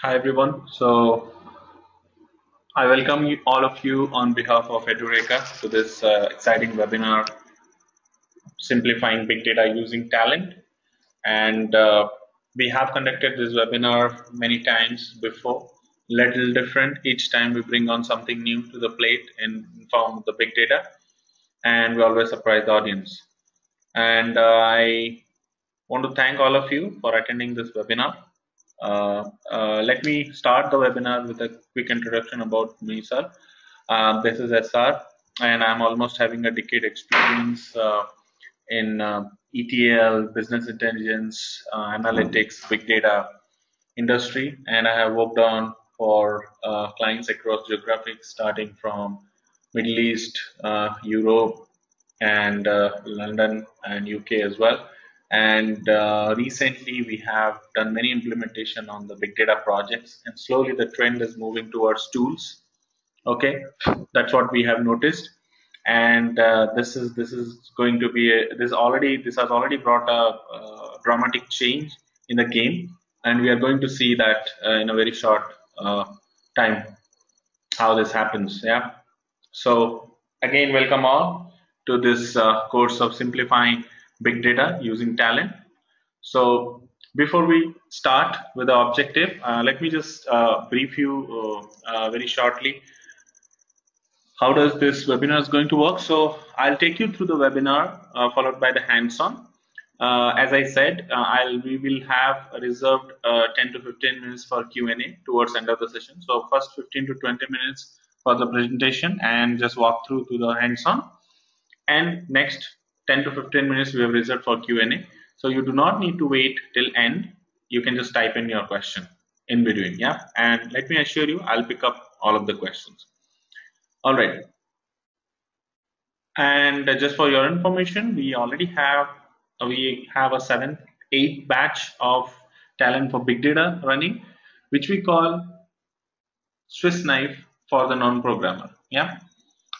Hi everyone. So I welcome all of you on behalf of Edureka to this exciting webinar, Simplifying Big Data Using Talent. And we have conducted this webinar many times before, little different. Each time we bring on something new to the plate in form of the big data, and we always surprise the audience. And I want to thank all of you for attending this webinar. Let me start the webinar with a quick introduction about myself. This is SR, and I'm almost having a decade experience in ETL, business intelligence, analytics, big data industry, and I have worked on for clients across geographies, starting from Middle East, Europe, and London and UK as well. And recently, we have done many implementation on the big data projects, and slowly the trend is moving towards tools. Okay, that's what we have noticed, and this is going to be this has already brought a dramatic change in the game, and we are going to see that in a very short time how this happens. Yeah. So again, welcome all to this course of simplifying big data using Talend. So before we start with the objective, let me just brief you very shortly how does this webinar is going to work. So I'll take you through the webinar followed by the hands-on. As I said, we will have reserved 10 to 15 minutes for Q&A towards end of the session. So first 15 to 20 minutes for the presentation and just walk through to the hands-on. And next 10 to 15 minutes we have reserved for Q&A. So you do not need to wait till end. You can just type in your question in between. Yeah. And let me assure you, I'll pick up all of the questions. All right. And just for your information, we have a 7th, 8th batch of Talent for Big Data running, which we call Swiss knife for the non-programmer. Yeah.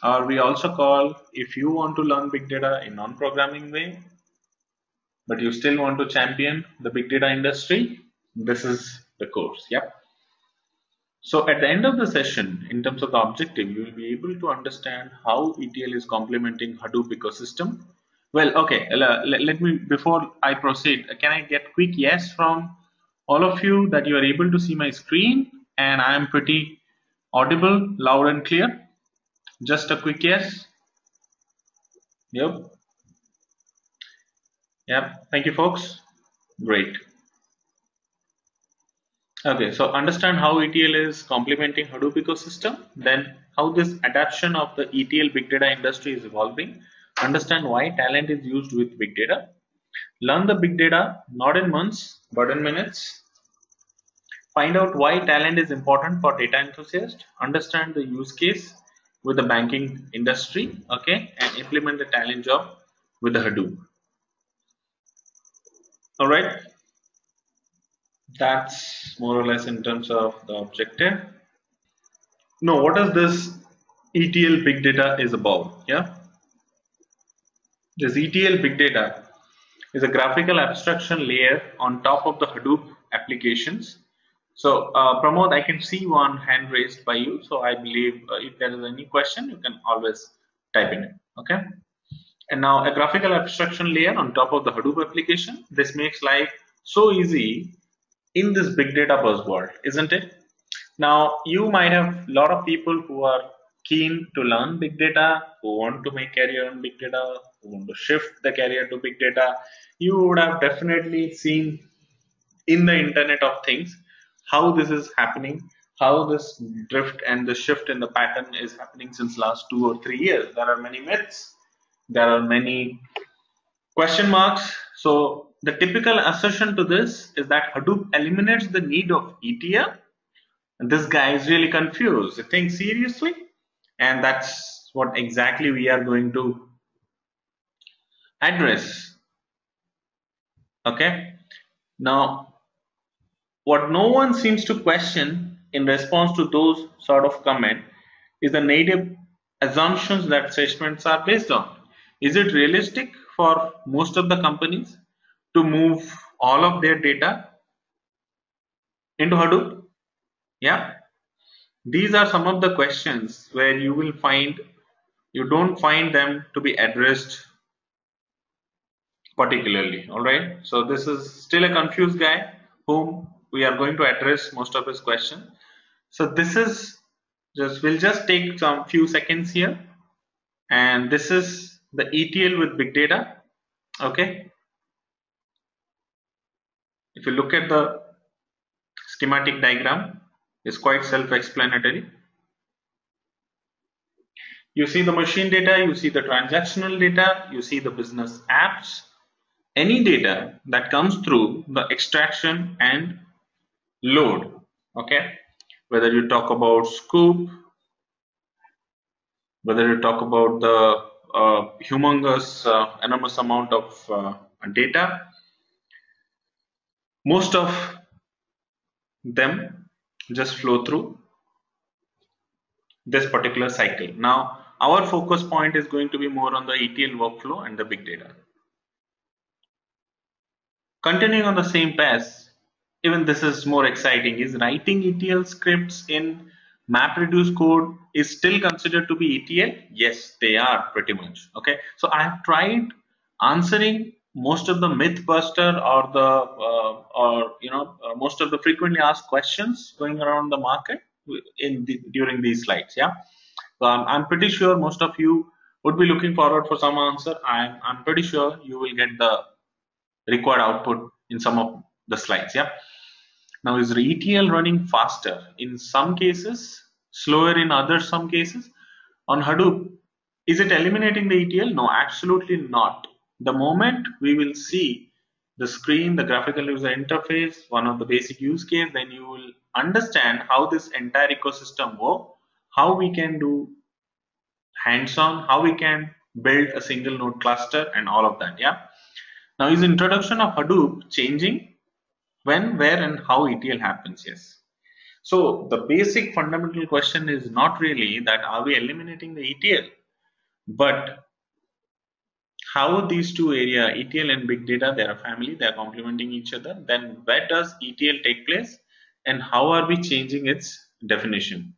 Or we also call, if you want to learn big data in non-programming way, but you still want to champion the big data industry, this is the course. Yep. So at the end of the session, in terms of the objective, you will be able to understand how ETL is complementing Hadoop ecosystem. Well, okay, let me, before I proceed, can I get quick yes from all of you that you are able to see my screen and I am pretty audible, loud and clear? Just a quick yes. Yep. Yep. Thank you, folks. Great. Okay, so understand how ETL is complementing Hadoop ecosystem, then how this adoption of the ETL big data industry is evolving, understand why Talend is used with big data, learn the big data not in months but in minutes, find out why Talend is important for data enthusiasts, understand the use case with the banking industry, okay, and implement the Talend job with the Hadoop. All right. That's more or less in terms of the objective. No, what is this ETL Big Data is about? Yeah, this ETL Big Data is a graphical abstraction layer on top of the Hadoop applications. So, Pramod, I can see one hand raised by you. So, I believe if there is any question, you can always type in it. Okay. And now, a graphical abstraction layer on top of the Hadoop application. This makes life so easy in this big data buzzword, isn't it? Now, you might have a lot of people who are keen to learn big data, who want to make career in big data, who want to shift the career to big data. You would have definitely seen in the Internet of Things how this is happening, how this drift and the shift in the pattern is happening since last 2 or 3 years. There are many myths, there are many question marks. So the typical assertion to this is that Hadoop eliminates the need of ETL. And this guy is really confused. Think seriously, and that's what exactly we are going to address. Okay. Now, what no one seems to question in response to those sort of comment is the native assumptions that statements are based on. Is it realistic for most of the companies to move all of their data into Hadoop? Yeah, these are some of the questions where you don't find them to be addressed particularly. All right, so this is still a confused guy whom we are going to address most of his question. So this is we'll just take some few seconds here, and this is the ETL with big data. Okay, if you look at the schematic diagram, it's quite self-explanatory. You see the machine data, you see the transactional data, you see the business apps, any data that comes through the extraction and load. Okay, whether you talk about scoop, whether you talk about the humongous enormous amount of data, most of them just flow through this particular cycle. Now our focus point is going to be more on the ETL workflow and the big data. Continuing on the same path, even this is more exciting, is writing ETL scripts in MapReduce code is still considered to be ETL? Yes, they are pretty much. Okay, so I have tried answering most of the myth buster or the most of the frequently asked questions going around the market during these slides. Yeah, so I'm pretty sure most of you would be looking forward for some answer. I'm pretty sure you will get the required output in some of the slides. Yeah. Now, is ETL running faster in some cases, slower in other some cases? On Hadoop, is it eliminating the ETL? No, absolutely not. The moment we will see the screen, the graphical user interface, one of the basic use case, then you will understand how this entire ecosystem works, how we can do hands-on, how we can build a single node cluster and all of that. Yeah. Now, is introduction of Hadoop changing when, where, and how ETL happens? Yes. So the basic fundamental question is not really that are we eliminating the ETL, but how these two areas, ETL and big data, they are a family, they are complementing each other. Then where does ETL take place, and how are we changing its definition?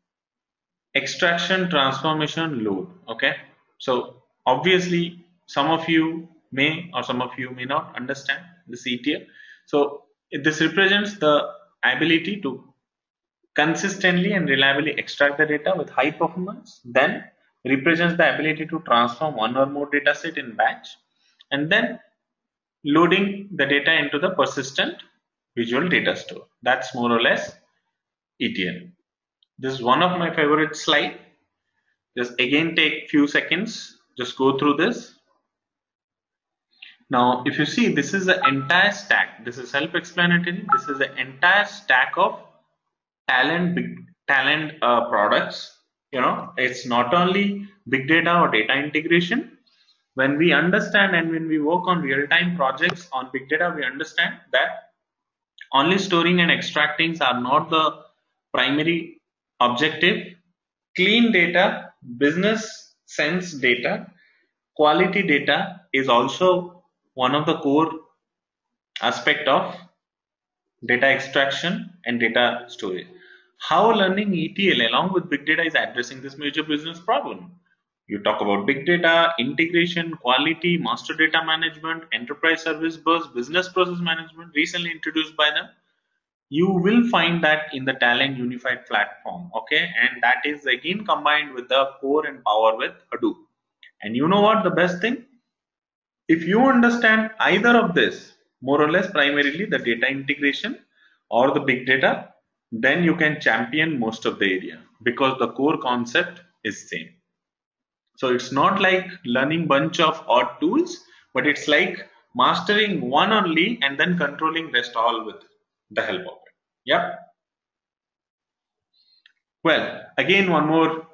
Extraction, transformation, load. Okay, so obviously some of you may or some of you may not understand this ETL. So this represents the ability to consistently and reliably extract the data with high performance, then represents the ability to transform one or more data set in batch, and then loading the data into the persistent visual data store. That's more or less ETL. This is one of my favorite slide. Just again take few seconds, just go through this. Now if you see, this is the entire stack. This is self-explanatory. This is the entire stack of Talend products. It's not only big data or data integration. When we understand and when we work on real-time projects on big data, we understand that only storing and extracting are not the primary objective. Clean data, business sense data, quality data is also one of the core aspect of data extraction and data storage. How learning ETL along with big data is addressing this major business problem? You talk about big data, integration, quality, master data management, enterprise service bus, business process management, recently introduced by them. You will find that in the Talend unified platform. Okay, and that is again combined with the core and power with Hadoop. And you know what the best thing? If you understand either of this, more or less primarily the data integration or the big data, then you can champion most of the area because the core concept is same. So it's not like learning bunch of odd tools, but it's like mastering one only and then controlling rest all with the help of it. Yeah. Well, again, one more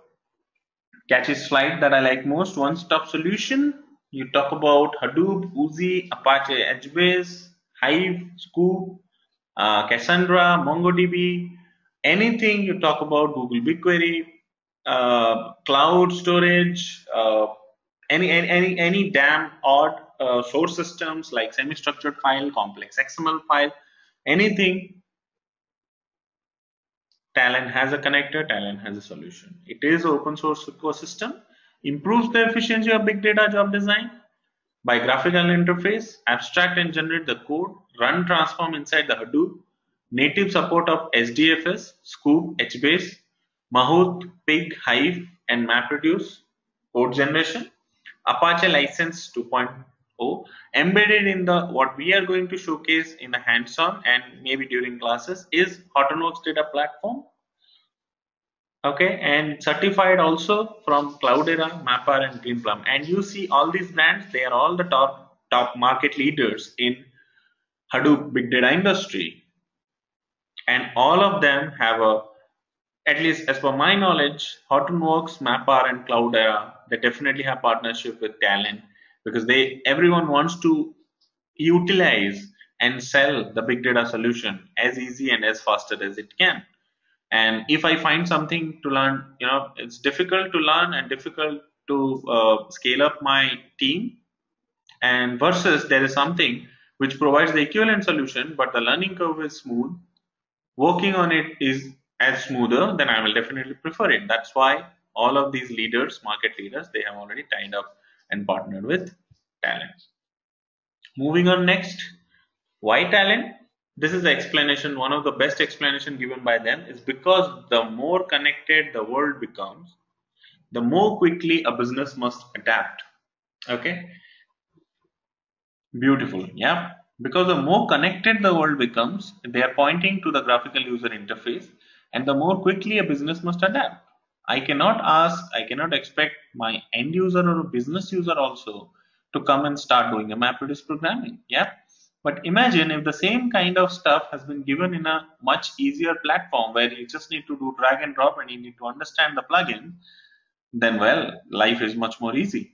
catchy slide that I like most. One-stop solution. You talk about Hadoop, Uzi, Apache HBase, Hive, Scoop, Cassandra, MongoDB, anything you talk about, Google BigQuery, cloud storage, any damn odd source systems like semi-structured file, complex XML file, anything Talend has a connector, Talend has a solution. It is an open source ecosystem, improves the efficiency of big data job design by graphical interface, abstract and generate the code, run transform inside the Hadoop, native support of SDFS, Scoop, HBase, Mahout, Pig, Hive, and MapReduce, code generation, Apache license 2.0, embedded in the what we are going to showcase in the hands-on and maybe during classes is Hortonworks data platform. Okay, and certified also from Cloudera, Mapper, and Greenplum. And you see all these brands; they are all the top market leaders in Hadoop big data industry, and all of them have a, at least as per my knowledge, Hortonworks, Mapper, and Cloudera, they definitely have partnership with Talend because everyone wants to utilize and sell the big data solution as easy and as faster as it can. And if I find something to learn, it's difficult to learn and difficult to scale up my team, and versus there is something which provides the equivalent solution but the learning curve is smooth, working on it is as smoother, then I will definitely prefer it. That's why all of these leaders, market leaders, they have already tied up and partnered with Talend. Moving on next, why Talend? This is the explanation. One of the best explanation given by them is because the more connected the world becomes, the more quickly a business must adapt. Okay, beautiful. Yeah, because the more connected the world becomes, they are pointing to the graphical user interface, and the more quickly a business must adapt. I cannot expect my end user or a business user also to come and start doing a MapReduce programming. Yeah, but imagine if the same kind of stuff has been given in a much easier platform where you just need to do drag and drop and you need to understand the plugin, then well, life is much more easy.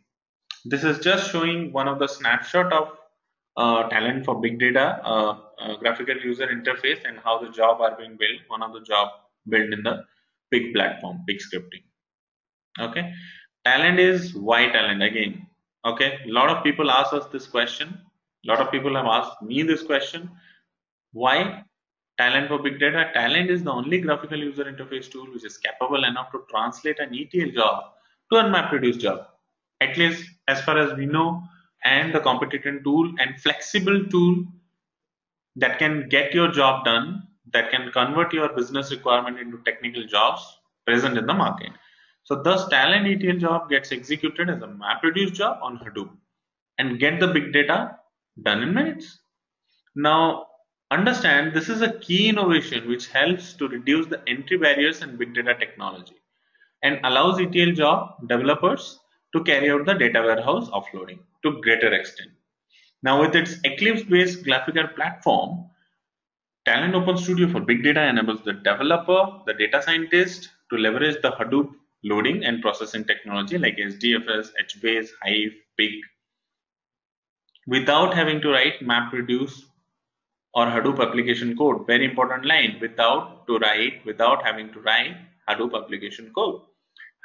This is just showing one of the snapshot of Talend for big data, graphical user interface, and how the job are being built. One of the job built in the big platform, big scripting. Okay, Talend is why Talend again. Okay, a lot of people ask us this question. A lot of people have asked me this question. Why Talend for big data? Talend is the only graphical user interface tool which is capable enough to translate an ETL job to a MapReduce job, at least as far as we know, and the competent tool and flexible tool that can get your job done, that can convert your business requirement into technical jobs present in the market. So thus Talend ETL job gets executed as a MapReduce job on Hadoop and get the big data done in minutes. Now understand, this is a key innovation which helps to reduce the entry barriers in big data technology and allows ETL job developers to carry out the data warehouse offloading to greater extent. Now with its Eclipse-based graphical platform, Talend Open Studio for Big Data enables the developer, the data scientist to leverage the Hadoop loading and processing technology like SDFS, HBase, Hive, Pig without having to write MapReduce or Hadoop application code. Very important line, without having to write Hadoop application code.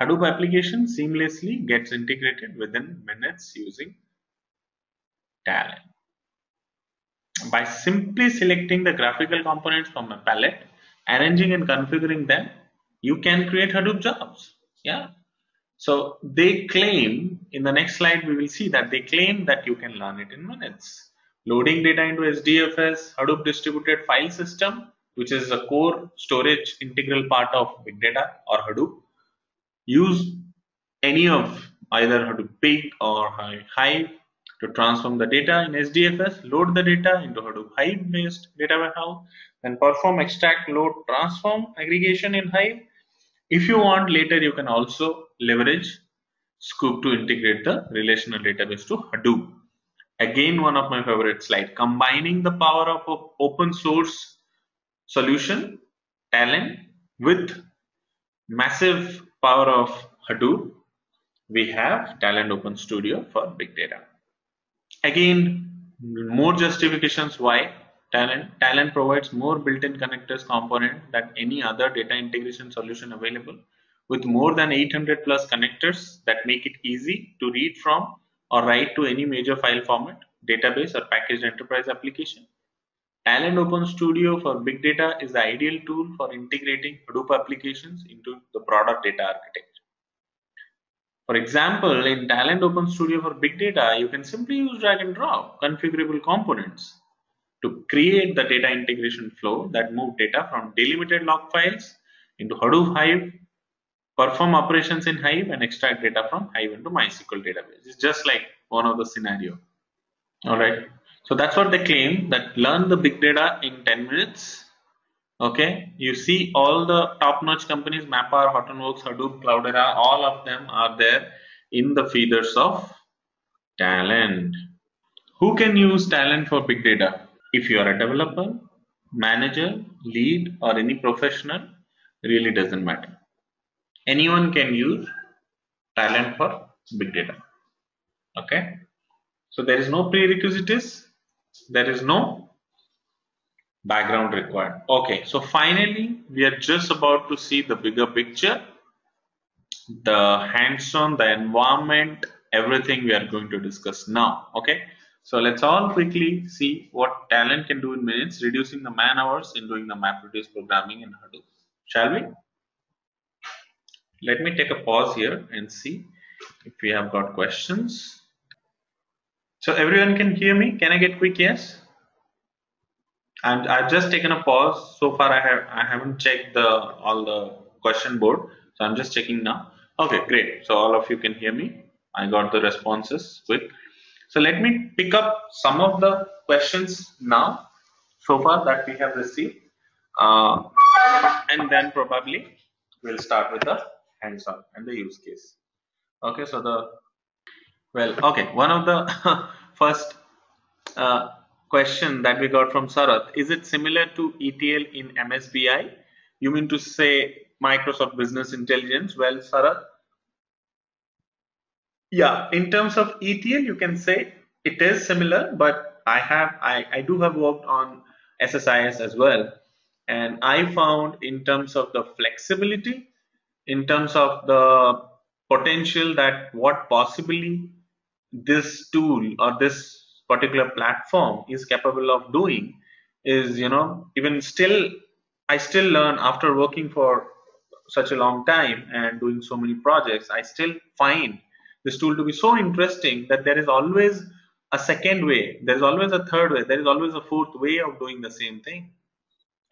Hadoop application seamlessly gets integrated within minutes using Talend. By simply selecting the graphical components from a palette, arranging and configuring them, you can create Hadoop jobs. Yeah. So they claim, in the next slide we will see that they claim that you can learn it in minutes. Loading data into SDFS, Hadoop distributed file system, which is a core storage integral part of big data or Hadoop. Use any of either Hadoop Pig or Hive to transform the data in SDFS, load the data into Hadoop Hive based data warehouse, then perform extract, load, transform aggregation in Hive. If you want later, you can also leverage Scoop to integrate the relational database to Hadoop. Again, one of my favorite slides, combining the power of open source solution Talend with massive power of Hadoop, we have Talend Open Studio for big data. Again, more justifications why Talend provides more built-in connectors component than any other data integration solution available, with more than 800 plus connectors that make it easy to read from or write to any major file format, database or packaged enterprise application. Talend Open Studio for Big Data is the ideal tool for integrating Hadoop applications into the product data architecture. For example, in Talend Open Studio for Big Data, you can simply use drag and drop configurable components to create the data integration flow that move data from delimited log files into Hadoop Hive, perform operations in Hive, and extract data from Hive into MySQL database. It's just like one of the scenario. All right. So that's what they claim, that learn the big data in 10 minutes. Okay. You see all the top-notch companies, Mapr, Hortonworks, Hadoop, Cloudera, all of them are there in the feeders of Talend. Who can use Talend for big data? If you are a developer, manager, lead, or any professional, really doesn't matter. Anyone can use Talend for big data. Okay. So there is no prerequisites, there is no background required. Okay, so finally we are just about to see the bigger picture, the hands-on, the environment, everything we are going to discuss now. Okay, so let's all quickly see what Talend can do in minutes, reducing the man hours in doing the MapReduce programming in Hadoop. Shall we? Let me take a pause here and see if we have got questions. So everyone can hear me? Can I get quick yes? And I've just taken a pause. So far I haven't checked all the question board, so I'm just checking now. Okay, great. So all of you can hear me. I got the responses quick. So let me pick up some of the questions now so far that we have received, and then probably we'll start with the hands-on and the use case. Okay, so one of the first question that we got from Sarath: is it similar to ETL in MSBI? You mean to say Microsoft Business Intelligence? Well, Sarath, yeah, in terms of ETL, you can say it is similar, but I do have worked on SSIS as well, and I found in terms of the flexibility, in terms of the potential, that what possibly this tool or this particular platform is capable of doing is, even still, I still learn after working for such a long time and doing so many projects. I still find this tool to be so interesting that there is always a second way, there is always a third way, there is always a fourth way of doing the same thing,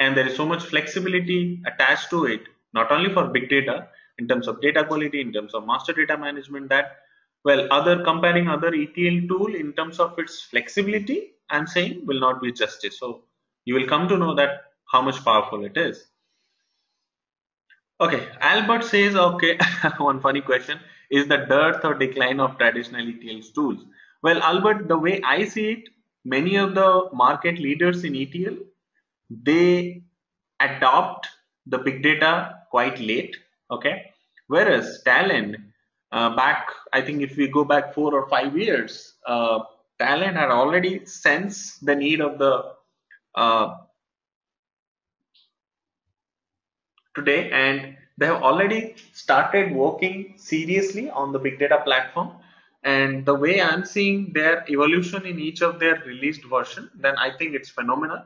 and there is so much flexibility attached to it, not only for big data in terms of data quality, in terms of master data management, that, well, comparing other ETL tool in terms of its flexibility, I'm saying, will not be justice. So you will come to know that how much powerful it is. Okay, Albert says, okay, one funny question: is the dearth or decline of traditional ETL tools? Well, Albert, the way I see it, many of the market leaders in ETL, they adopt the big data quite late. Okay, whereas Talend, back, I think if we go back 4 or 5 years, Talend had already sensed the need of the today, and they have already started working seriously on the big data platform. And the way I'm seeing their evolution in each of their released version, then I think it's phenomenal.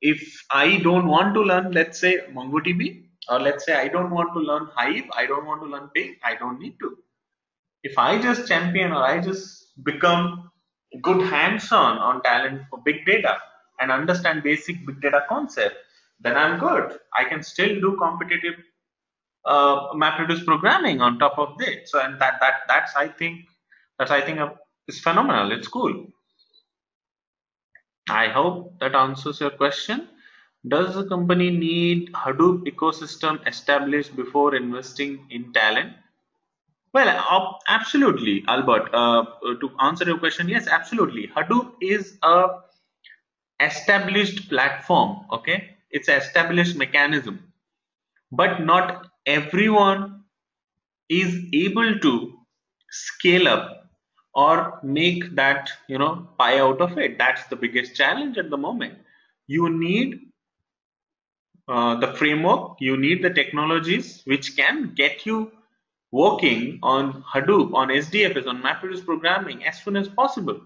If I don't want to learn, let's say, MongoDB, or let's say I don't want to learn Hive, I don't want to learn Pig, I don't need to. If I just champion, or I just become good hands-on on Talend for big data and understand basic big data concept, then I'm good. I can still do competitive MapReduce programming on top of this. So, and that's I think is phenomenal. It's cool. I hope that answers your question. Does the company need Hadoop ecosystem established before investing in Talend? Well, absolutely, Albert. To answer your question, yes, absolutely. Hadoop is a established platform. Okay, it's an established mechanism, but not everyone is able to scale up or make that pie out of it. That's the biggest challenge at the moment. You need the framework, you need the technologies which can get you working on Hadoop, on SDFS, on MapReduce programming as soon as possible.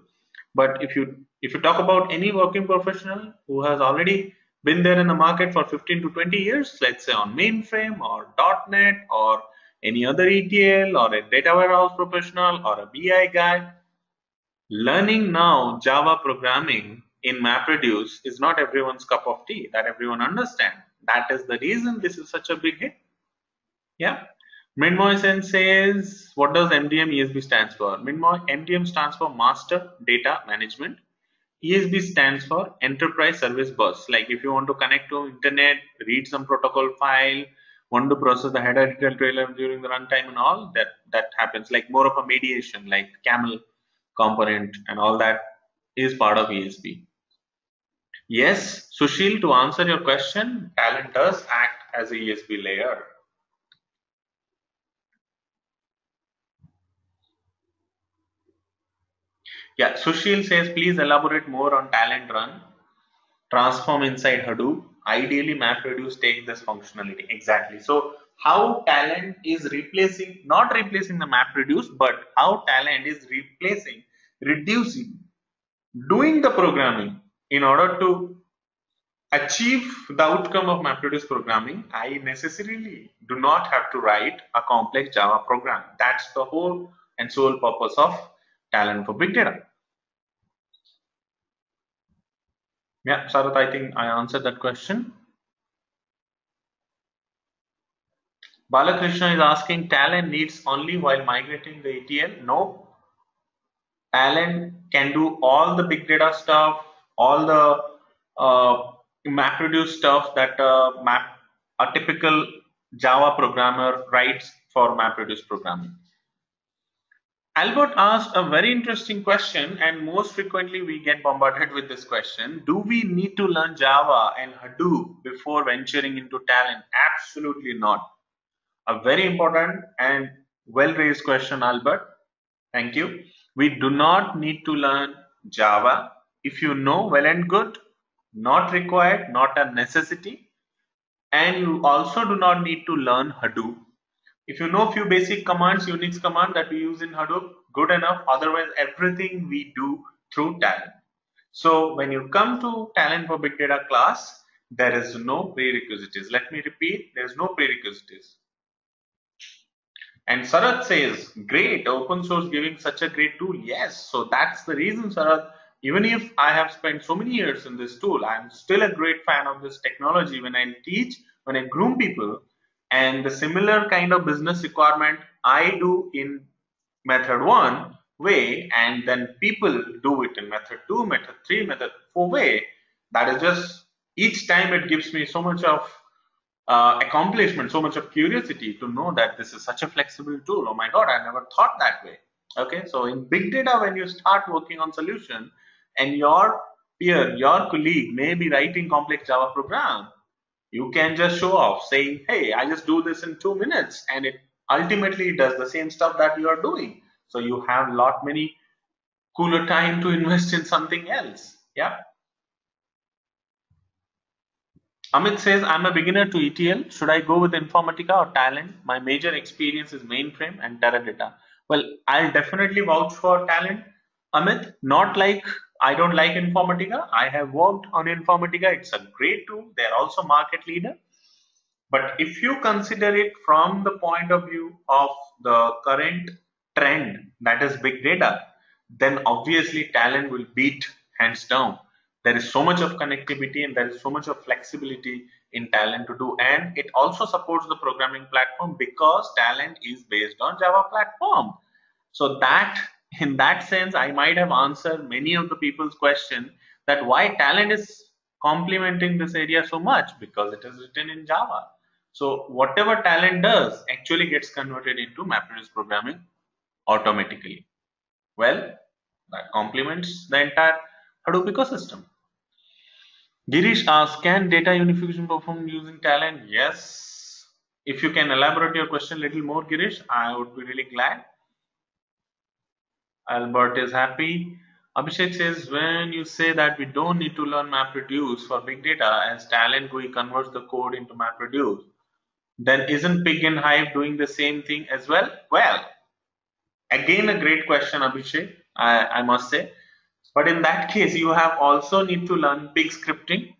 But if you If you talk about any working professional who has already been there in the market for 15 to 20 years, let's say on mainframe or .NET or any other ETL or a data warehouse professional or a BI guy, learning now Java programming in MapReduce is not everyone's cup of tea, that everyone understands. That is the reason this is such a big hit. Yeah. Minmoy says, what does MDM ESB stands for? MDM stands for Master Data Management. ESB stands for Enterprise Service Bus. Like if you want to connect to internet, read some protocol file, want to process the header detail trailer during the runtime and all, that happens. Like more of a mediation, like camel component and all that is part of ESB. Yes, Sushil, to answer your question, Talend does act as a ESB layer. Yeah, Sushil says, please elaborate more on Talend run, transform inside Hadoop. Ideally, MapReduce takes this functionality. Exactly. So, how Talend is replacing, not replacing the MapReduce, but how Talend is replacing, reducing, doing the programming in order to achieve the outcome of MapReduce programming. I necessarily do not have to write a complex Java program. That's the whole and sole purpose of Talend for Big Data. Yeah, Sarath, I think I answered that question. Balakrishna is asking, Talend needs only while migrating the ETL? No. Talend can do all the big data stuff, all the MapReduce stuff that a typical Java programmer writes for MapReduce programming. Albert asked a very interesting question, and most frequently we get bombarded with this question. Do we need to learn Java and Hadoop before venturing into Talend? Absolutely not. A very important and well-raised question, Albert. Thank you. We do not need to learn Java. If you know, well and good. Not required, not a necessity. And you also do not need to learn Hadoop. If you know few basic commands, Unix command that we use in Hadoop, good enough. Otherwise, everything we do through Talend. So when you come to Talend for Big Data class, there is no prerequisites. Let me repeat, there is no prerequisites. And Sarath says, great, open source giving such a great tool. Yes, so that's the reason, Sarath. Even if I have spent so many years in this tool, I'm still a great fan of this technology. When I teach, when I groom people, and the similar kind of business requirement I do in method 1 way, and then people do it in method 2, method 3, method 4 way, that is just, each time it gives me so much of accomplishment, so much of curiosity to know that this is such a flexible tool. Oh my God, I never thought that way. Okay, so in big data, when you start working on solution and your peer, your colleague may be writing complex Java program, you can just show off saying, hey, I just do this in 2 minutes, and it ultimately does the same stuff that you are doing. So you have lot many cooler time to invest in something else. Yeah. Amit says, I'm a beginner to ETL. Should I go with Informatica or Talend? My major experience is mainframe and Teradata. Well, I'll definitely vouch for Talend. Amit, not like I don't like Informatica. I have worked on Informatica. It's a great tool. They're also market leader. But if you consider it from the point of view of the current trend, that is big data, then obviously Talend will beat hands down. There is so much of connectivity and there is so much of flexibility in Talend to do, and it also supports the programming platform because Talend is based on Java platform. So that, in that sense, I might have answered many of the people's question that why Talend is complementing this area so much, because it is written in Java. So whatever Talend does actually gets converted into MapReduce programming automatically. Well, that complements the entire Hadoop ecosystem. Girish asks, can data unification perform using Talend? Yes. If you can elaborate your question a little more, Girish, I would be really glad. Albert is happy. Abhishek says, when you say that we don't need to learn MapReduce for big data, as Talend GUI converts the code into MapReduce, then isn't Pig and Hive doing the same thing as well? Well, again, a great question, Abhishek, I must say. But in that case, you have also need to learn pig scripting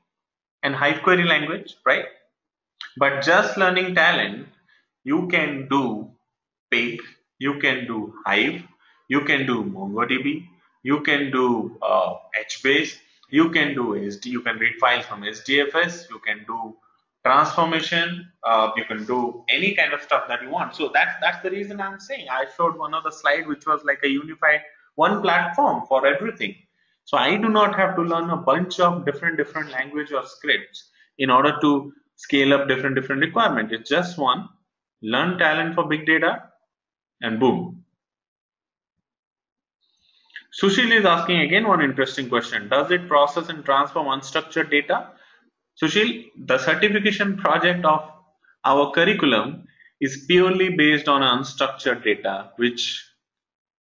and Hive query language, right? But just learning Talend, you can do Pig, you can do Hive, you can do MongoDB, you can do HBase, you can do SD, you can read files from SDFS, you can do transformation, you can do any kind of stuff that you want. So that's the reason I'm saying I showed one of the slide which was like a unified one platform for everything. So I do not have to learn a bunch of different language or scripts in order to scale up different requirements. It's just one, learn Talend for big data, and boom. Sushil is asking again one interesting question. Does it process and transform unstructured data? Sushil, the certification project of our curriculum is purely based on unstructured data, which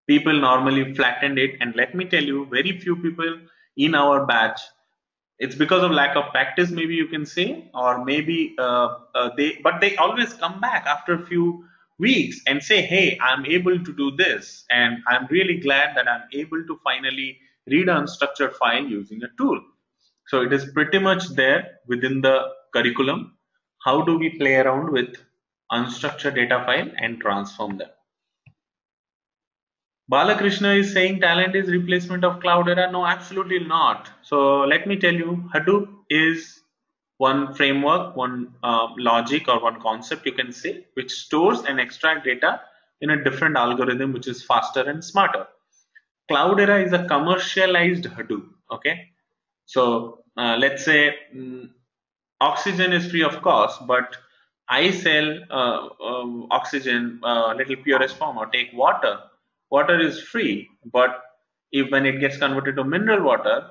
people normally flatten it. And let me tell you, very few people in our batch, it's because of lack of practice, maybe you can say, or maybe they always come back after a few weeks and say, hey, I'm able to do this, and I'm really glad that I'm able to finally read an unstructured file using a tool. So it is pretty much there within the curriculum. How do we play around with unstructured data file and transform them? Balakrishna is saying Talend is replacement of Cloudera. No, absolutely not. So let me tell you, Hadoop is one framework, one logic or one concept you can say, which stores and extract data in a different algorithm which is faster and smarter. Cloudera is a commercialized Hadoop. Okay, so let's say oxygen is free of cost, but I sell oxygen little purest form, or take water. Water is free, but if when it gets converted to mineral water,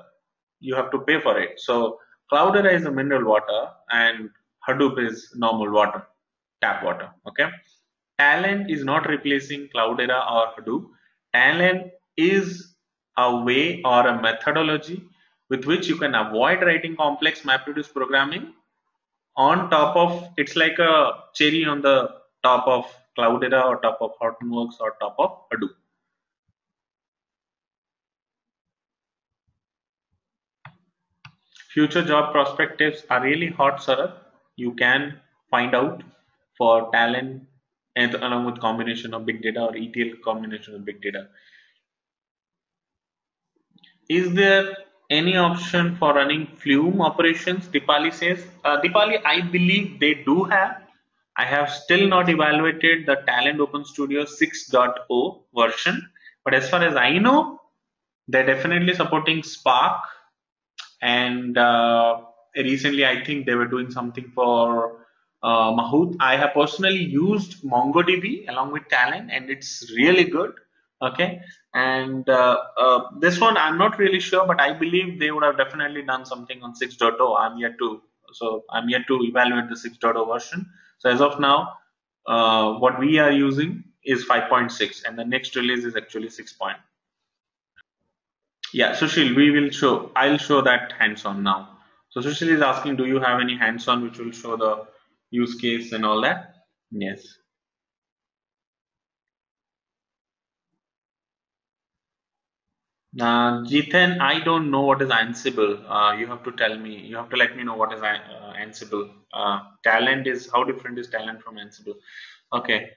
you have to pay for it. So Cloudera is a mineral water, and Hadoop is normal water, tap water. Okay, Talend is not replacing Cloudera or Hadoop. Talend is a way or a methodology with which you can avoid writing complex MapReduce programming on top of, it's like a cherry on the top of Cloudera or top of Hortonworks or top of Hadoop. Future job perspectives are really hot, Sarat. You can find out for Talend and along with combination of big data or ETL combination of big data. Is there any option for running Flume operations? Dipali says. Dipali, I believe they do have. I have still not evaluated the Talend Open Studio 6.0 version, but as far as I know, they're definitely supporting Spark, and recently I think they were doing something for Mahout. I have personally used MongoDB along with Talend, and it's really good. Okay, and this one I'm not really sure, but I believe they would have definitely done something on 6.0. I'm yet to evaluate the 6.0 version. So as of now, what we are using is 5.6, and the next release is actually 6. Yeah, Sushil, we will show. I'll show that hands-on now. So Sushil is asking, do you have any hands-on which will show the use case and all that? Yes. Jithan, I don't know what is Ansible. You have to tell me. You have to let me know what is Ansible. Talend is, how different is Talend from Ansible? Okay.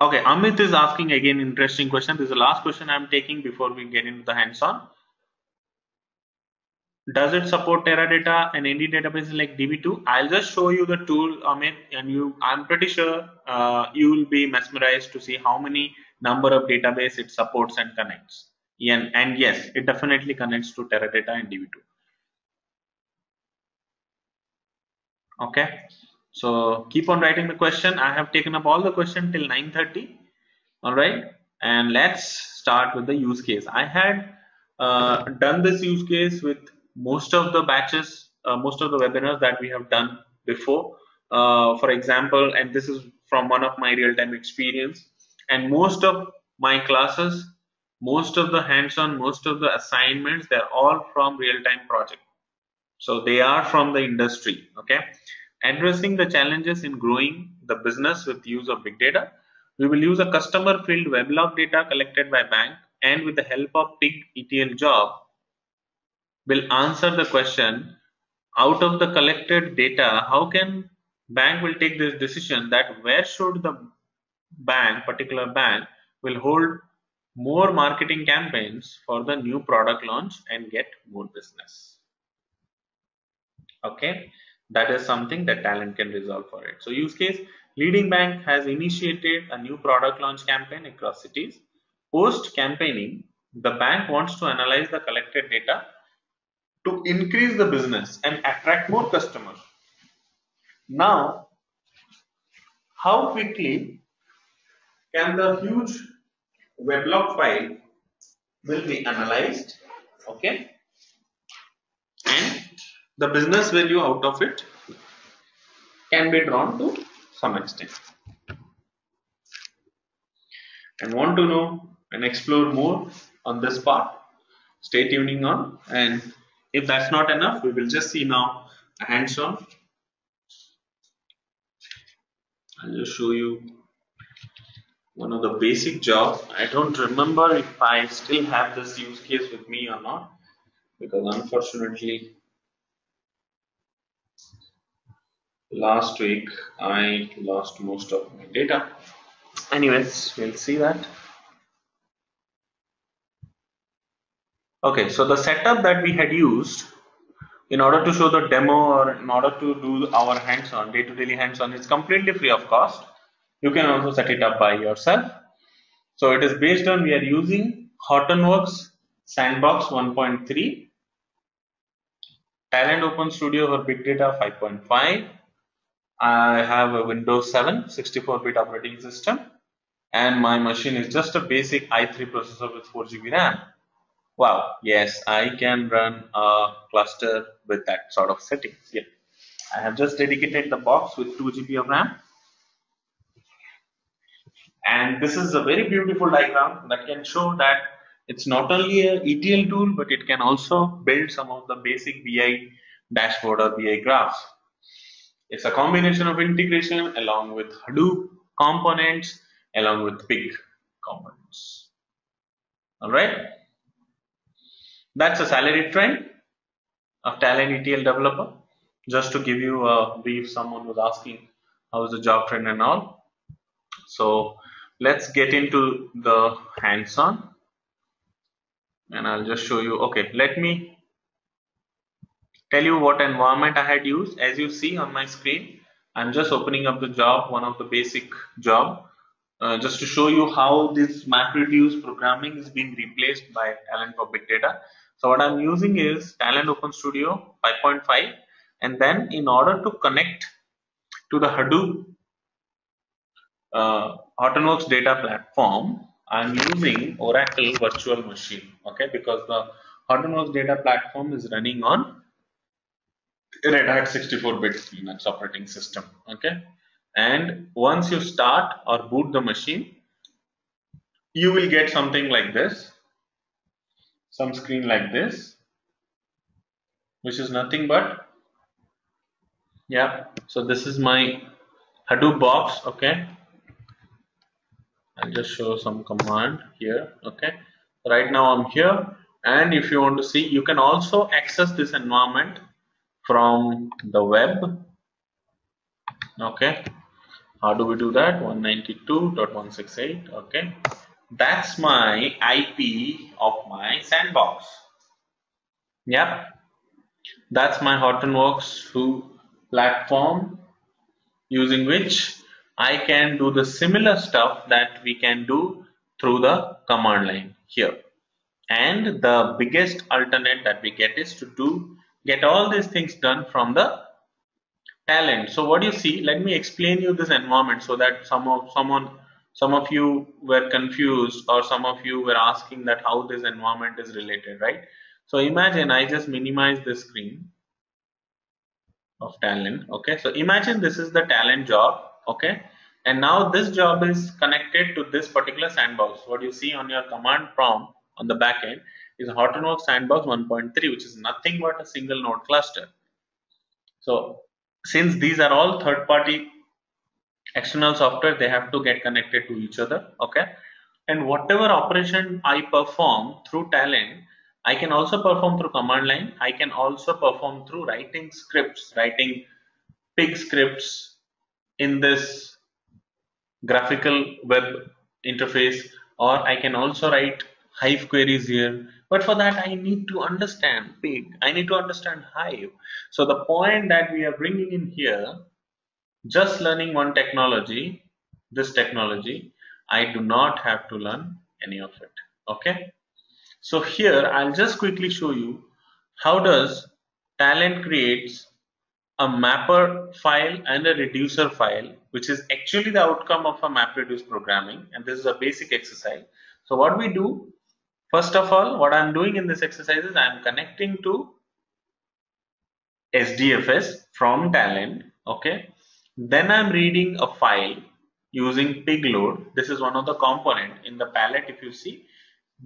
Okay. Amit is asking again interesting question. This is the last question I'm taking before we get into the hands-on. Does it support Teradata and any databases like DB2? I'll just show you the tool, Amit, and I'm pretty sure you will be mesmerized to see how many number of database it supports and connects. And yes, it definitely connects to Teradata and DB2. Okay, so keep on writing the question. I have taken up all the question till 9:30. All right, and let's start with the use case. I had done this use case with most of the batches, most of the webinars that we have done before. For example, and this is from one of my real-time experience, and most of my classes, most of the hands-on, most of the assignments, they're all from real-time project. So they are from the industry. Okay, addressing the challenges in growing the business with use of big data. We will use a customer filled weblog data collected by bank and with the help of Big ETL job will answer the question, out of the collected data, how can bank will take this decision that where should the particular bank will hold more marketing campaigns for the new product launch and get more business. Okay, that is something that Talend can resolve for it. So use case, leading bank has initiated a new product launch campaign across cities. Post campaigning, the bank wants to analyze the collected data to increase the business and attract more customers. Now, how quickly can the huge weblog file will be analyzed, okay, and the business value out of it can be drawn to some extent. And want to know and explore more on this part, stay tuning on. And if that's not enough, we will just see now a hands-on. I'll just show you one of the basic jobs. I don't remember if I still have this use case with me or not, because unfortunately last week I lost most of my data. Anyways, we'll see that. Okay, so the setup that we had used in order to show the demo or in order to do our hands-on, day-to-day hands-on, is completely free of cost. You can also set it up by yourself. So it is based on, we are using Hortonworks Sandbox 1.3, Talend Open Studio for Big Data 5.5. I have a Windows 7 64-bit operating system, and my machine is just a basic i3 processor with 4 GB RAM. Wow, yes, I can run a cluster with that sort of settings. Yeah, I have just dedicated the box with 2 GB of RAM. And this is a very beautiful diagram that can show that it's not only a ETL tool, but it can also build some of the basic BI dashboard or BI graphs. It's a combination of integration along with Hadoop components, along with big components. All right. That's a salary trend of Talend ETL developer. Just to give you a brief, someone was asking how is the job trend and all. So let's get into the hands-on, and I'll just show you. Okay, let me tell you what environment I had used. As you see on my screen, I'm just opening up the job, one of the basic job, just to show you how this MapReduce programming is being replaced by Talend for Big Data. So what I'm using is Talend Open Studio 5.5, and then in order to connect to the Hadoop Hortonworks data platform, I'm using Oracle Virtual Machine, okay, because the Hortonworks data platform is running on Red Hat 64-bit Linux operating system, okay. And once you start or boot the machine, you will get something like this, some screen like this, which is nothing but, yeah, so this is my Hadoop box, okay. I'll just show some command here, okay. Right now I'm here, and if you want to see, you can also access this environment from the web, okay. How do we do that? 192.168, okay. That's my IP of my sandbox. Yep, that's my Hortonworks platform, using which I can do the similar stuff that we can do through the command line here. And the biggest alternate that we get is to get all these things done from the Talend. So what you see, let me explain you this environment so that some of you were confused, or some of you were asking that how this environment is related, right? So imagine I just minimize this screen of Talend, okay. So imagine this is the Talend job, okay, and now this job is connected to this particular sandbox. What you see on your command prompt on the back end is Hortonworks Sandbox 1.3, which is nothing but a single node cluster. So since these are all third-party external software, they have to get connected to each other, okay. and whatever operation I perform through Talend, I can also perform through command line. I can also perform through writing scripts, writing pig scripts in this graphical web interface, or I can also write Hive queries here. But for that, I need to understand pig. I need to understand Hive. So the point that we are bringing in here, just learning one technology, this technology, I do not have to learn any of it. Okay. So here I'll just quickly show you how does Talend creates a mapper file and a reducer file, which is actually the outcome of a MapReduce programming, and this is a basic exercise. So what we do, first of all, what I'm doing in this exercise is I'm connecting to SDFS from Talend, okay. Then I'm reading a file using pig load. This is one of the component in the palette. If you see,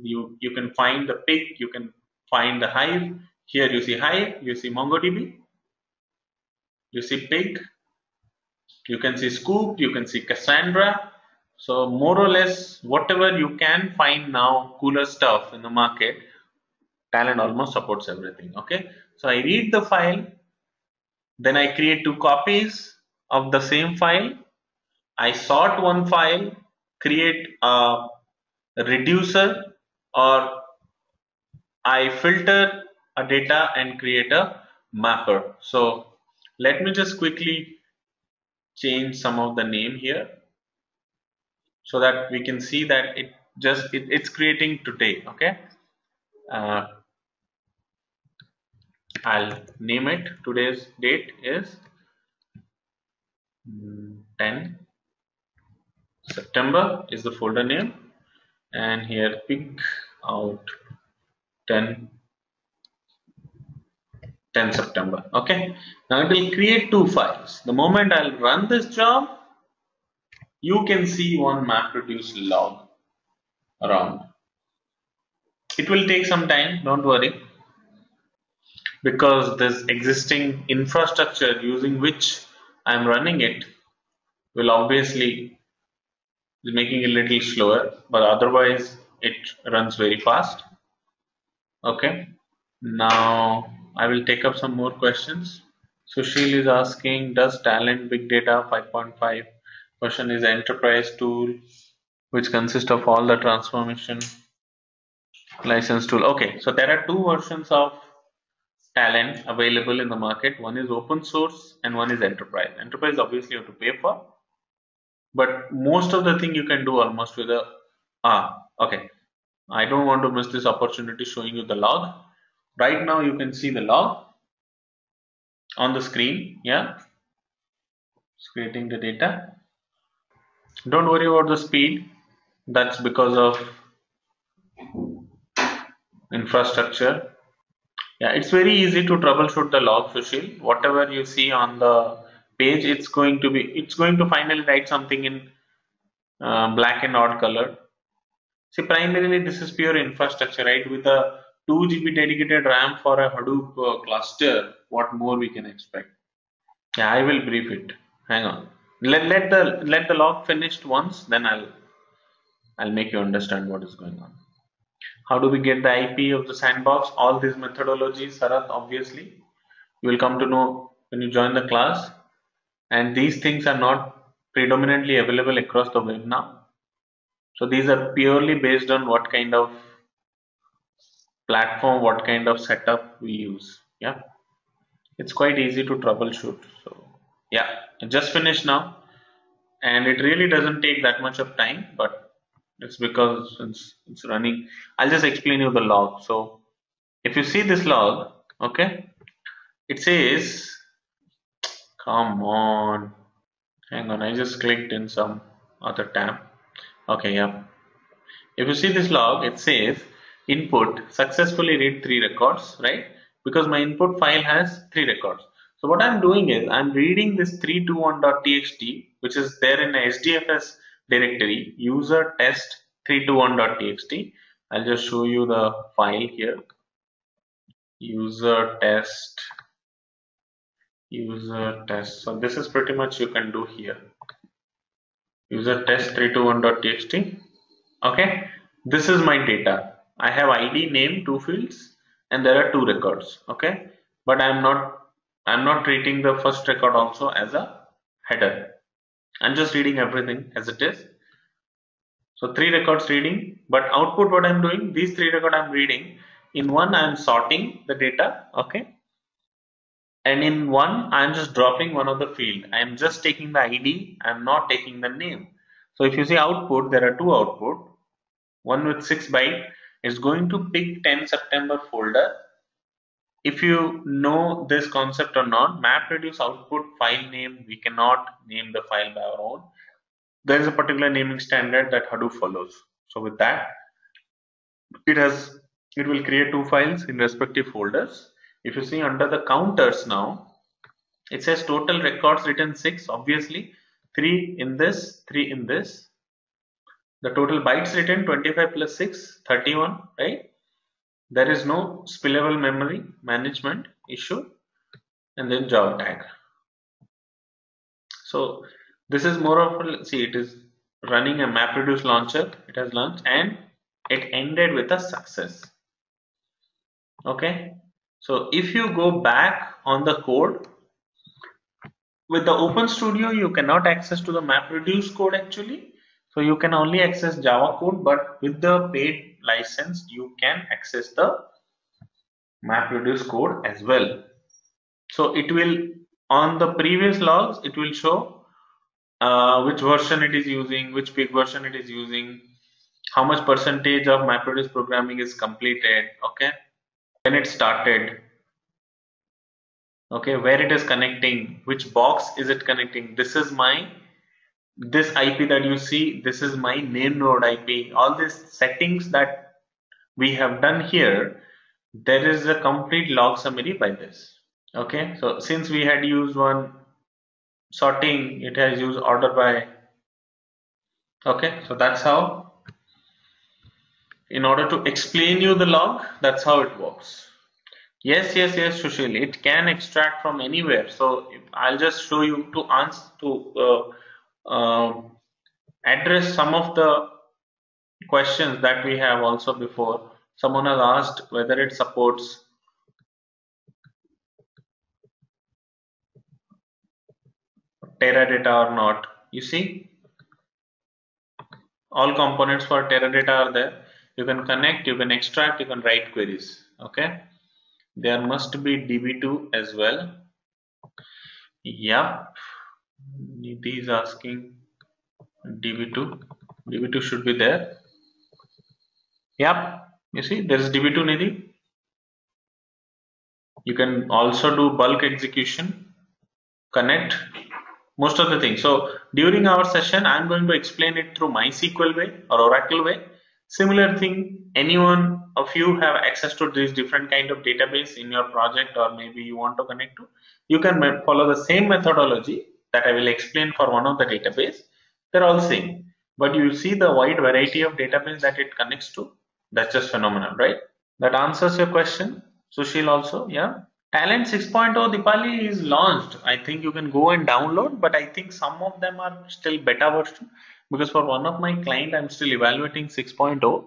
you can find the pig, you can find the Hive. Here you see Hive, you see MongoDB, you see pig, you can see Scoop, you can see Cassandra. So more or less whatever you can find now, cooler stuff in the market, Talend almost supports everything. Okay, so I read the file, then I create two copies of the same file. I sort one file, create a reducer, or I filter a data and create a mapper. So let me just quickly change some of the name here so that we can see that it's creating today. Okay, uh, I'll name it. Today's date is 10 September is the folder name, and here pig out 10 September. Okay, now it will create two files. The moment I'll run this job, you can see one MapReduce log around. It will take some time, don't worry, because this existing infrastructure using which I'm running it will obviously be making it a little slower, but otherwise it runs very fast. Okay, now I will take up some more questions. Sushil is asking, does Talend Big Data 5.5 version is enterprise tool which consists of all the transformation license tool? Okay, so there are two versions of Talend available in the market. One is open source and one is enterprise. Enterprise obviously you have to pay for, but most of the thing you can do almost with a okay. I don't want to miss this opportunity showing you the log. Right now you can see the log on the screen. Yeah, it's creating the data. Don't worry about the speed. That's because of infrastructure. Yeah, it's very easy to troubleshoot the log, Sushil. Whatever you see on the page, it's going to finally write something in black and odd color. See, primarily this is pure infrastructure, right? With a 2 GB dedicated RAM for a Hadoop cluster, what more we can expect? Yeah, I will brief it. Hang on. Let the log finished once, then I'll make you understand what is going on. How do we get the IP of the sandbox? All these methodologies, Sarath, obviously, you will come to know when you join the class. And these things are not predominantly available across the web now. So these are purely based on what kind of platform, what kind of setup we use. Yeah, it's quite easy to troubleshoot. So yeah, I just finished now, and it really doesn't take that much of time, but it's because it's running. I'll just explain you the log. So if you see this log, okay, it says, come on, hang on, I just clicked in some other tab. Okay, yeah. If you see this log, it says input successfully read 3 records, right? Because my input file has 3 records. So what I'm doing is I'm reading this 321.txt, which is there in a SDFS directory, user test 321.txt. I'll just show you the file here. User test. So this is pretty much you can do here. User test 321.txt. Okay, this is my data. I have ID, name, two fields, and there are two records. Okay, but I'm not treating the first record also as a header. I'm just reading everything as it is. So three records reading, but output what I'm doing, these three records I'm reading. In one I'm sorting the data, okay, and in one I'm just dropping one of the field. I'm just taking the ID, I'm not taking the name. So if you see output, there are two output. One with 6 byte is going to pick 10 September folder. If you know this concept or not, MapReduce output file name, we cannot name the file by our own. There is a particular naming standard that Hadoop follows. So with that, it will create two files in respective folders. If you see under the counters now, it says total records written 6, obviously 3 in this, 3 in this. The total bytes written 25 plus 6, 31, right? There is no spillable memory management issue, and then job tag. So this is more of a, see, it is running a MapReduce launcher. It has launched and it ended with a success. Okay, so if you go back on the code with the Open Studio, you cannot access to the MapReduce code actually. So you can only access Java code, but with the paid license, you can access the MapReduce code as well. So it will, on the previous logs, it will show which version it is using, which peak version it is using, how much percentage of MapReduce programming is completed, okay, when it started, okay, where it is connecting, which box is it connecting. This IP that you see, this is my name node IP. All these settings that we have done here, there is a complete log summary by this. Okay, so since we had used one sorting, it has used order by. Okay, so that's how, in order to explain you the log, that's how it works. Yes, Sushil, it can extract from anywhere. So I'll just show you to answer address some of the questions that we have also before. Someone has asked whether it supports Teradata or not. You see, all components for Teradata are there. You can connect, you can extract, you can write queries. Okay, there must be DB2 as well. Yep, Nidhi is asking DB2. DB2 should be there. Yep, you see, there is DB2 Nidhi. You can also do bulk execution, connect, most of the things. So during our session, I'm going to explain it through MySQL way or Oracle way. Similar thing, anyone of you have access to this different kind of database in your project, or maybe you want to connect to, you can follow the same methodology that I will explain for one of the database. They're all same, but you see the wide variety of database that it connects to. That's just phenomenal, right? That answers your question, Sushil also, yeah. Talend 6.0 Dipali is launched. I think you can go and download, but I think some of them are still beta version, because for one of my client I'm still evaluating 6.0,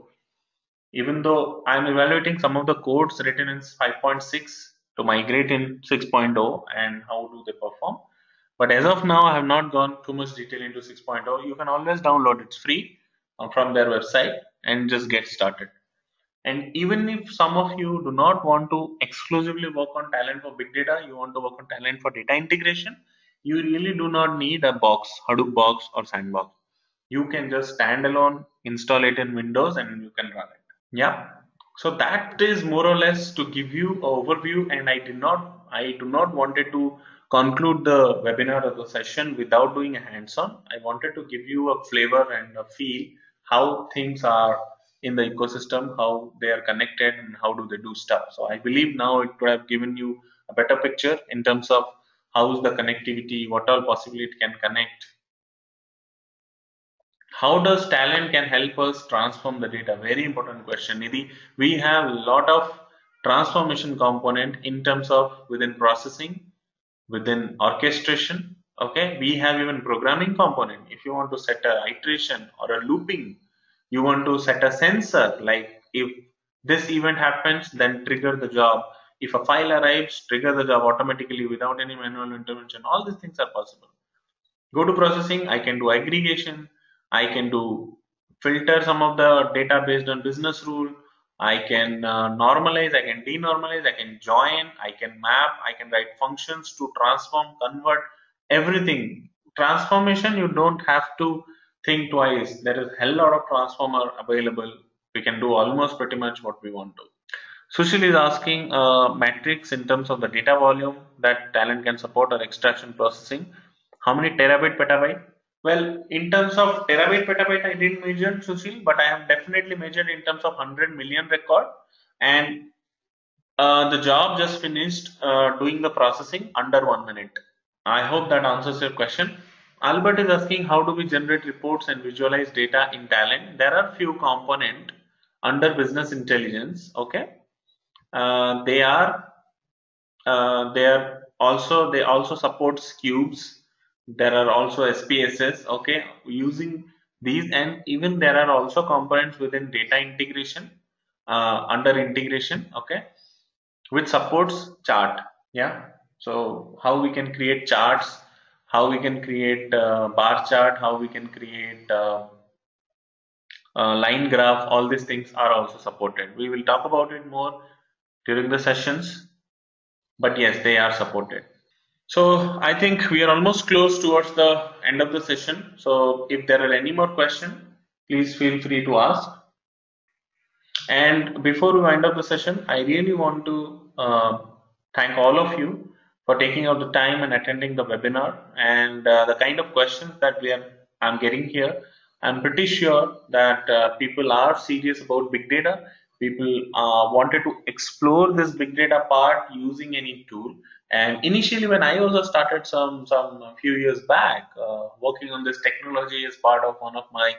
even though I'm evaluating some of the codes written in 5.6 to migrate in 6.0 and how do they perform. But as of now, I have not gone too much detail into 6.0. You can always download, it's free from their website, and just get started. And even if some of you do not want to exclusively work on Talend for big data, you want to work on Talend for data integration, you really do not need a box, Hadoop box or sandbox. You can just standalone install it in Windows and you can run it. Yeah. So that is more or less to give you an overview, and I do not wanted to conclude the webinar or the session without doing a hands-on. I wanted to give you a flavor and a feel how things are in the ecosystem, how they are connected, and how do they do stuff. So I believe now it could have given you a better picture in terms of how is the connectivity, what all possibly it can connect. How does Talend can help us transform the data? Very important question, Nidhi. We have a lot of transformation component in terms of within processing, within orchestration. Okay, we have even programming component. If you want to set a iteration or a looping, You want to set a sensor, like if this event happens, then trigger the job. If a file arrives, trigger the job automatically without any manual intervention. All these things are possible. Go to processing, I can do aggregation, I can do filter some of the data based on business rule, I can normalize, I can denormalize, I can join, I can map, I can write functions to transform, convert, everything. Transformation, you don't have to think twice. There is hell lot of transformer available. We can do almost pretty much what we want to. Sushil is asking metrics in terms of the data volume that Talend can support or extraction processing. How many terabyte, petabyte? Well, in terms of terabyte, petabyte, I didn't measure, Sushil, but I have definitely measured in terms of 100 million record. And the job just finished doing the processing under 1 minute. I hope that answers your question. Albert is asking how do we generate reports and visualize data in Talend? There are few components under business intelligence. Okay, they are they also supports cubes. There are also SPSS. Okay, using these, and even there are also components within data integration under integration. Okay, which supports chart. Yeah, so how we can create charts, how we can create bar chart, how we can create line graph, all these things are also supported. We will talk about it more during the sessions, but yes, they are supported. So I think we are almost close towards the end of the session. So if there are any more questions, please feel free to ask. And before we wind up the session, I really want to thank all of you for taking out the time and attending the webinar, and the kind of questions that I'm getting here. I'm pretty sure that people are serious about big data. People wanted to explore this big data part using any tool. And initially, when I also started some few years back, working on this technology as part of one of my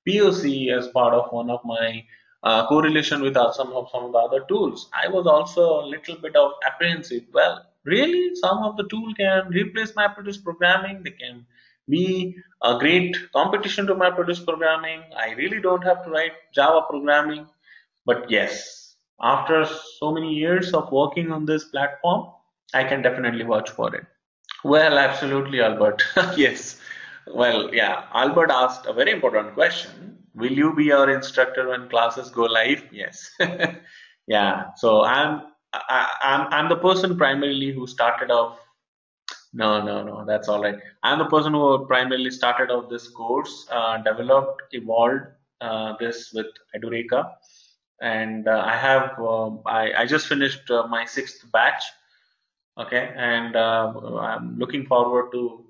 POC, as part of one of my correlation with some of the other tools, I was also a little bit of apprehensive. Well, really, some of the tool can replace MapReduce programming. They can be a great competition to MapReduce programming. I really don't have to write Java programming. But yes, after so many years of working on this platform, I can definitely vouch for it. Well, absolutely, Albert. Yes. Well, yeah. Albert asked a very important question. Will you be our instructor when classes go live? Yes. Yeah. So I'm the person primarily who started off. No, no, no. That's all right. I'm the person who primarily started off this course, developed, evolved this with Edureka, and I just finished my 6th batch. Okay, and I'm looking forward to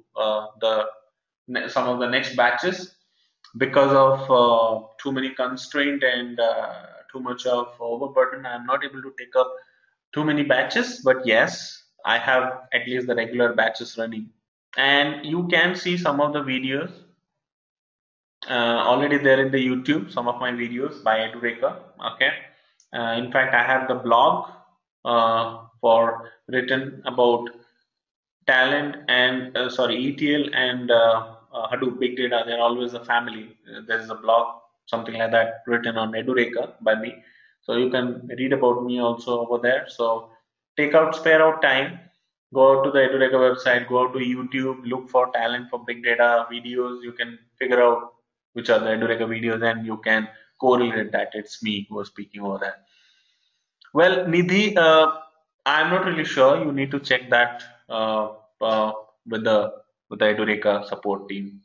some of the next batches. Because of too many constraint and too much of overburden, I'm not able to take up too many batches, but yes, I have at least the regular batches running, and you can see some of the videos already there in the YouTube, some of my videos by Edureka. Okay, in fact, I have the blog for written about Talend and ETL and Hadoop Big Data. They're always a family. There's a blog, something like that, written on Edureka by me. So you can read about me also over there. So spare out time, go out to the Edureka website, go out to YouTube, look for Talend for Big Data videos. You can figure out which are the Edureka videos, and you can correlate that it's me who was speaking over there. Well, Nidhi, I'm not really sure. You need to check that uh, with the Edureka support team.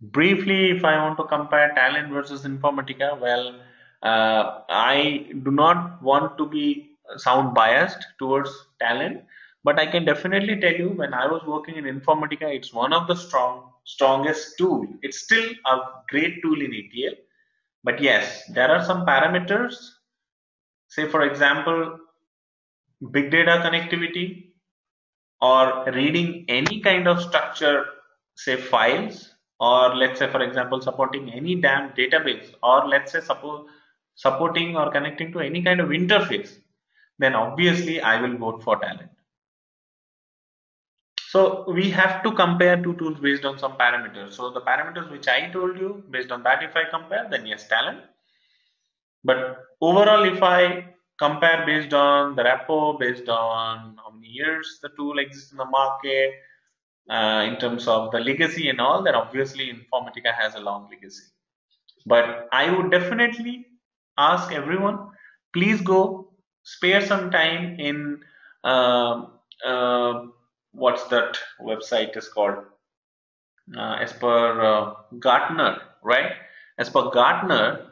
Briefly, if I want to compare Talend versus Informatica, well, I do not want to be sound biased towards Talend, but I can definitely tell you when I was working in Informatica, it's one of the strongest tool. It's still a great tool in ETL, but yes, there are some parameters. Say, for example, big data connectivity or reading any kind of structure, say files, or let's say, for example, supporting any damn database, or let's say suppose supporting or connecting to any kind of interface, then obviously I will vote for Talend. So we have to compare two tools based on some parameters. So the parameters which I told you, based on that if I compare, then yes, Talend. But overall, if I compare based on the repo, based on how many years the tool exists in the market, in terms of the legacy and all, then obviously Informatica has a long legacy. But I would definitely ask everyone, please go spare some time in uh, uh, what's that website is called, as per Gartner, right? As per Gartner,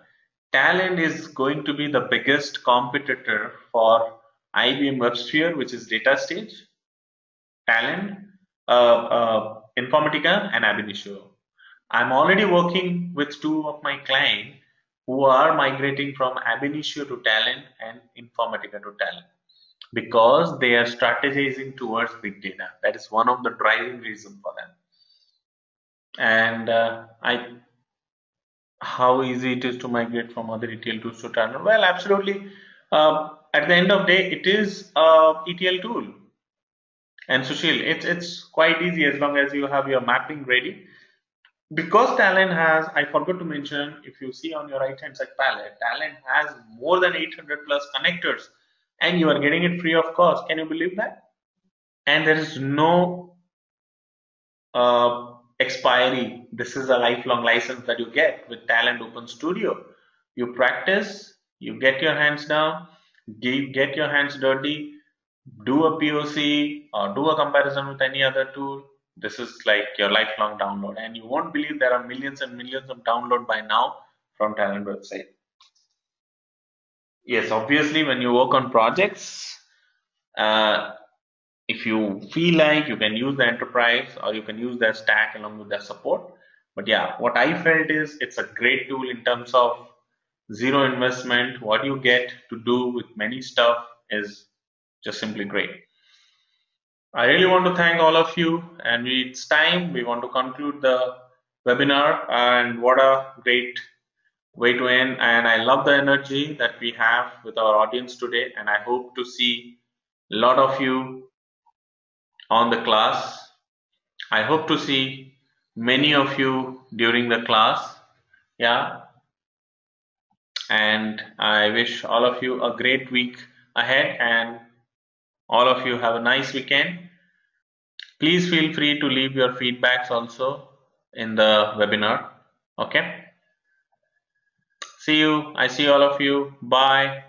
Talend is going to be the biggest competitor for IBM WebSphere, which is data stage, Talend, Informatica, and Ab initio. I'm already working with two of my clients who are migrating from Ab initio to Talend and Informatica to Talend because they are strategizing towards big data. That is one of the driving reasons for them. And how easy it is to migrate from other ETL tools to Talend? Well, absolutely. At the end of the day, it is a ETL tool. And Sushil, it's quite easy as long as you have your mapping ready. Because Talend has, I forgot to mention, if you see on your right hand side palette, Talend has more than 800 plus connectors and you are getting it free of cost. Can you believe that? And there is no expiry. This is a lifelong license that you get with Talend Open Studio. You practice, you get your hands down, get your hands dirty, do a POC or do a comparison with any other tool. This is like your lifelong download, and you won't believe there are millions and millions of download by now from Talend website. Yes, obviously, when you work on projects, uh, if you feel like, you can use the enterprise or you can use their stack along with their support. But yeah, what I felt is it's a great tool in terms of zero investment. What you get to do with many stuff is just simply great. I really want to thank all of you, and it's time we want to conclude the webinar. And what a great way to end. And I love the energy that we have with our audience today, and I hope to see a lot of you on the class. I hope to see many of you during the class. Yeah, and I wish all of you a great week ahead, and all of you have a nice weekend. Please feel free to leave your feedbacks also in the webinar. Okay. See you. I see all of you. Bye.